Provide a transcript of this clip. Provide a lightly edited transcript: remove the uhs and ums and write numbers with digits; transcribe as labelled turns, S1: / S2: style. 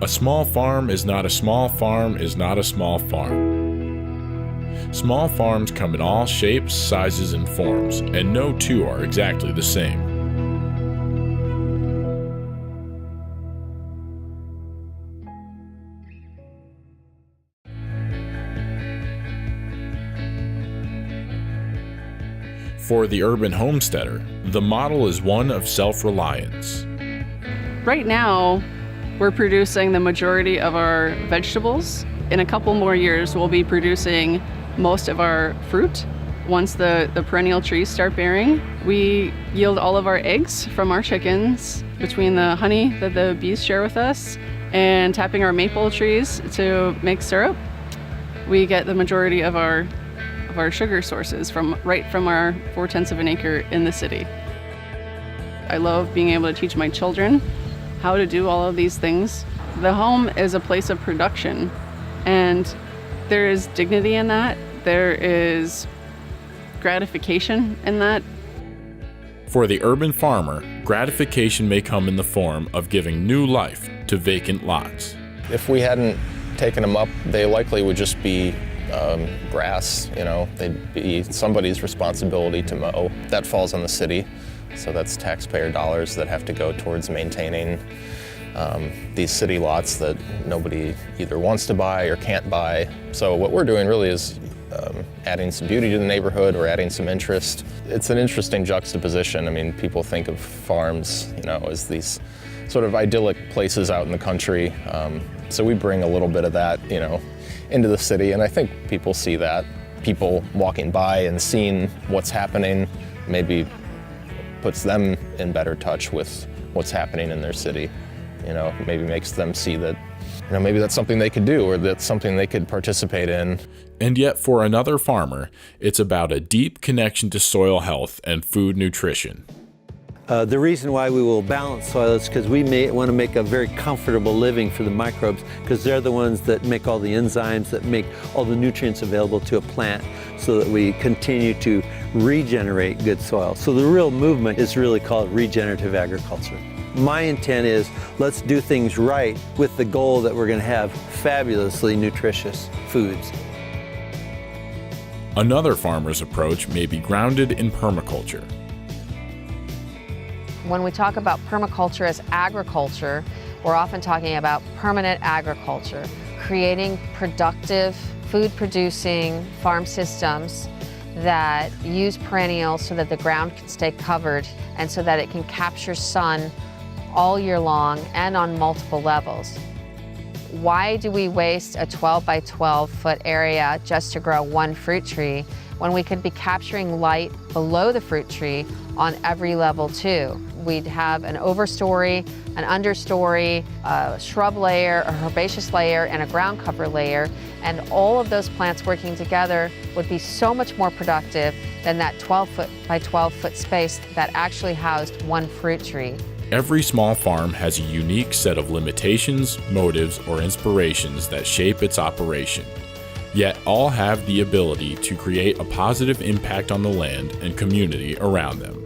S1: A small farm is not a small farm is not a small farm. Small farms come in all shapes, sizes, and forms, and no two are exactly the same. For the urban homesteader, the model is one of self-reliance.
S2: Right now, we're producing the majority of our vegetables. In a couple more years, we'll be producing most of our fruit. Once the perennial trees start bearing, we yield all of our eggs from our chickens between the honey that the bees share with us and tapping our maple trees to make syrup. We get the majority of our sugar sources right from our 4/10 of an acre in the city. I love being able to teach my children how to do all of these things. The home is a place of production, and there is dignity in that. There is gratification in that.
S1: For the urban farmer, gratification may come in the form of giving new life to vacant lots.
S3: If we hadn't taken them up, they likely would just be grass, they'd be somebody's responsibility to mow. That falls on the city, so that's taxpayer dollars that have to go towards maintaining these city lots that nobody either wants to buy or can't buy. So what we're doing really is adding some beauty to the neighborhood or adding some interest. It's an interesting juxtaposition. I mean, people think of farms, as these sort of idyllic places out in the country. So we bring a little bit of that, into the city, and I think people see that. People walking by and seeing what's happening maybe puts them in better touch with what's happening in their city. Maybe makes them see that, maybe that's something they could do or that's something they could participate in.
S1: And yet for another farmer, it's about a deep connection to soil health and food nutrition.
S4: The reason why we will balance soil is because we want to make a very comfortable living for the microbes, because they're the ones that make all the enzymes, that make all the nutrients available to a plant, so that we continue to regenerate good soil. So the real movement is really called regenerative agriculture. My intent is, let's do things right with the goal that we're going to have fabulously nutritious foods.
S1: Another farmer's approach may be grounded in permaculture.
S5: When we talk about permaculture as agriculture, we're often talking about permanent agriculture, creating productive, food-producing farm systems that use perennials so that the ground can stay covered and so that it can capture sun all year long and on multiple levels. Why do we waste a 12 by 12 foot area just to grow one fruit tree when we could be capturing light below the fruit tree on every level too? We'd have an overstory, an understory, a shrub layer, a herbaceous layer, and a ground cover layer, and all of those plants working together would be so much more productive than that 12 foot by 12 foot space that actually housed one fruit tree.
S1: Every small farm has a unique set of limitations, motives, or inspirations that shape its operation. Yet all have the ability to create a positive impact on the land and community around them.